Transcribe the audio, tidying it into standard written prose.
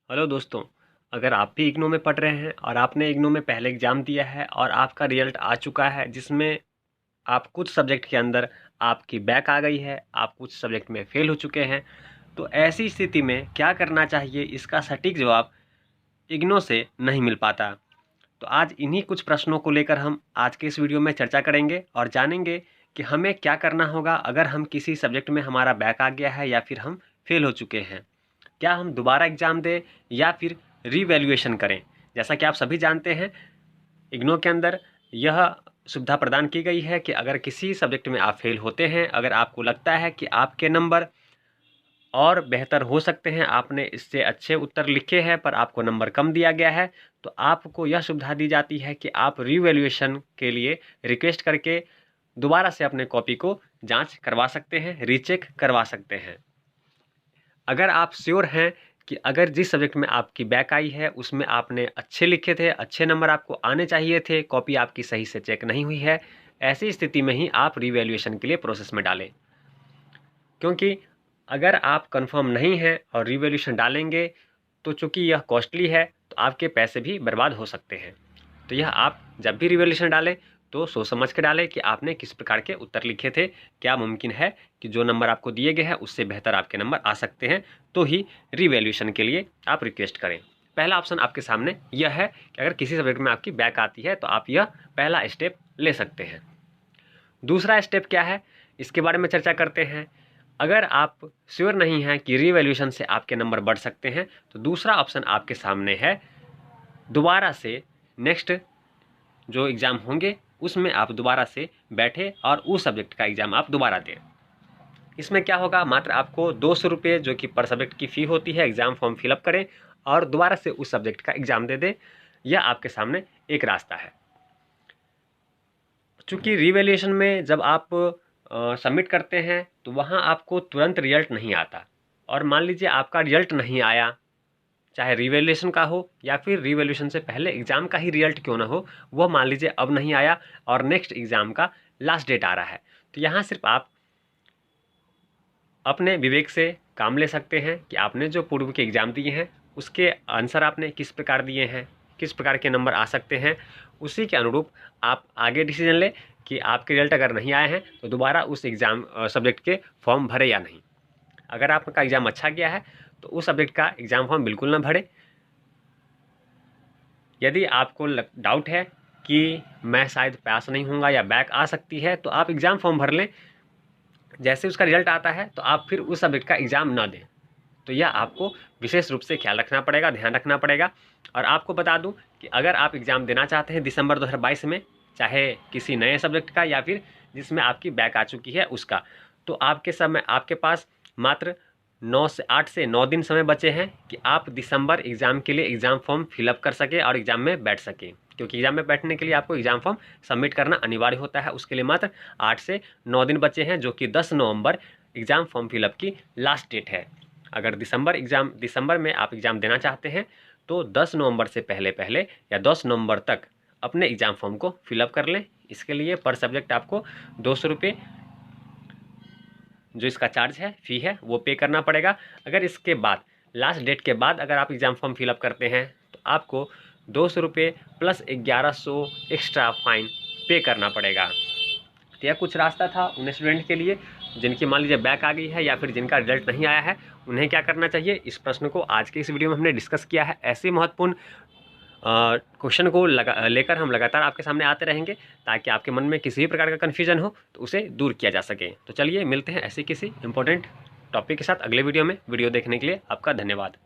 Hello दोस्तों, अगर आप भी इग्नू में पढ़ रहे हैं और आपने इग्नू में पहले एग्ज़ाम दिया है और आपका रिजल्ट आ चुका है जिसमें आप कुछ सब्जेक्ट के अंदर आपकी बैक आ गई है, आप कुछ सब्जेक्ट में फ़ेल हो चुके हैं, तो ऐसी स्थिति में क्या करना चाहिए, इसका सटीक जवाब इग्नू से नहीं मिल पाता। तो आज इन्हीं कुछ प्रश्नों को लेकर हम आज के इस वीडियो में चर्चा करेंगे और जानेंगे कि हमें क्या करना होगा अगर हम किसी सब्जेक्ट में हमारा बैक आ गया है या फिर हम फ़ेल हो चुके हैं। क्या हम दोबारा एग्ज़ाम दें या फिर रीवैल्यूएशन करें? जैसा कि आप सभी जानते हैं, इग्नू के अंदर यह सुविधा प्रदान की गई है कि अगर किसी सब्जेक्ट में आप फेल होते हैं, अगर आपको लगता है कि आपके नंबर और बेहतर हो सकते हैं, आपने इससे अच्छे उत्तर लिखे हैं पर आपको नंबर कम दिया गया है, तो आपको यह सुविधा दी जाती है कि आप रीवैल्यूएशन के लिए रिक्वेस्ट करके दोबारा से अपने कॉपी को जाँच करवा सकते हैं, रीचेक करवा सकते हैं। अगर आप श्योर हैं कि अगर जिस सब्जेक्ट में आपकी बैक आई है उसमें आपने अच्छे लिखे थे, अच्छे नंबर आपको आने चाहिए थे, कॉपी आपकी सही से चेक नहीं हुई है, ऐसी स्थिति में ही आप रीवैल्यूएशन के लिए प्रोसेस में डालें। क्योंकि अगर आप कंफर्म नहीं हैं और रीवैल्यूएशन डालेंगे तो चूँकि यह कॉस्टली है तो आपके पैसे भी बर्बाद हो सकते हैं। तो यह आप जब भी रीवैल्यूएशन डालें तो सोच समझ के डालें कि आपने किस प्रकार के उत्तर लिखे थे, क्या मुमकिन है कि जो नंबर आपको दिए गए हैं उससे बेहतर आपके नंबर आ सकते हैं, तो ही रीवैल्यूएशन के लिए आप रिक्वेस्ट करें। पहला ऑप्शन आपके सामने यह है कि अगर किसी सब्जेक्ट में आपकी बैक आती है तो आप यह पहला स्टेप ले सकते हैं। दूसरा स्टेप क्या है, इसके बारे में चर्चा करते हैं। अगर आप श्योर नहीं हैं कि रीवैल्यूएशन से आपके नंबर बढ़ सकते हैं तो दूसरा ऑप्शन आपके सामने है, दोबारा से नेक्स्ट जो एग्ज़ाम होंगे उसमें आप दोबारा से बैठे और उस सब्जेक्ट का एग्ज़ाम आप दोबारा दें। इसमें क्या होगा, मात्र आपको 200 रुपये जो कि पर सब्जेक्ट की फ़ी होती है, एग्ज़ाम फॉर्म फिलअप करें और दोबारा से उस सब्जेक्ट का एग्ज़ाम दे दें। यह आपके सामने एक रास्ता है। चूँकि रीवैल्यूएशन में जब आप सबमिट करते हैं तो वहाँ आपको तुरंत रिजल्ट नहीं आता, और मान लीजिए आपका रिजल्ट नहीं आया, चाहे रीवैल्यूएशन का हो या फिर रीवैल्यूएशन से पहले एग्ज़ाम का ही रिजल्ट क्यों ना हो, वह मान लीजिए अब नहीं आया और नेक्स्ट एग्ज़ाम का लास्ट डेट आ रहा है, तो यहाँ सिर्फ आप अपने विवेक से काम ले सकते हैं कि आपने जो पूर्व के एग्ज़ाम दिए हैं उसके आंसर आपने किस प्रकार दिए हैं, किस प्रकार के नंबर आ सकते हैं, उसी के अनुरूप आप आगे डिसीजन लें कि आपके रिजल्ट अगर नहीं आए हैं तो दोबारा उस एग्ज़ाम सब्जेक्ट के फॉर्म भरे या नहीं। अगर आपका एग्ज़ाम अच्छा गया है तो उस सब्जेक्ट का एग्ज़ाम फॉर्म बिल्कुल ना भरें। यदि आपको डाउट है कि मैं शायद पास नहीं होऊंगा या बैक आ सकती है तो आप एग्ज़ाम फॉर्म भर लें, जैसे उसका रिजल्ट आता है तो आप फिर उस सब्जेक्ट का एग्ज़ाम ना दें। तो यह आपको विशेष रूप से ख्याल रखना पड़ेगा, ध्यान रखना पड़ेगा। और आपको बता दूं कि अगर आप एग्ज़ाम देना चाहते हैं दिसंबर 2022 में, चाहे किसी नए सब्जेक्ट का या फिर जिसमें आपकी बैक आ चुकी है उसका, तो आपके पास मात्र 8 से 9 दिन समय बचे हैं कि आप दिसंबर एग्ज़ाम के लिए एग्ज़ाम फॉर्म फिलअप कर सकें और एग्ज़ाम में बैठ सकें। क्योंकि एग्ज़ाम में बैठने के लिए आपको एग्ज़ाम फॉर्म सबमिट करना अनिवार्य होता है, उसके लिए मात्र 8 से 9 दिन बचे हैं, जो कि 10 नवंबर एग्ज़ाम फॉर्म फिलअप की लास्ट डेट है। अगर दिसंबर में आप एग्ज़ाम देना चाहते हैं तो 10 नवंबर से पहले पहले या 10 नवंबर तक अपने एग्ज़ाम फॉर्म को फिलअप कर लें। इसके लिए पर सब्जेक्ट आपको 200 रुपये जो इसका चार्ज है, फ़ी है, वो पे करना पड़ेगा। अगर इसके बाद लास्ट डेट के बाद अगर आप एग्ज़ाम फॉर्म फिलअप करते हैं तो आपको 200 रुपये प्लस 1100 एक्स्ट्रा फ़ाइन पे करना पड़ेगा। तो यह कुछ रास्ता था उन स्टूडेंट के लिए जिनकी मान लीजिए बैक आ गई है या फिर जिनका रिजल्ट नहीं आया है, उन्हें क्या करना चाहिए। इस प्रश्न को आज के इस वीडियो में हमने डिस्कस किया है। ऐसे महत्वपूर्ण क्वेश्चन को लेकर हम लगातार आपके सामने आते रहेंगे ताकि आपके मन में किसी भी प्रकार का कन्फ्यूजन हो तो उसे दूर किया जा सके। तो चलिए मिलते हैं ऐसे किसी इंपॉर्टेंट टॉपिक के साथ अगले वीडियो में। वीडियो देखने के लिए आपका धन्यवाद।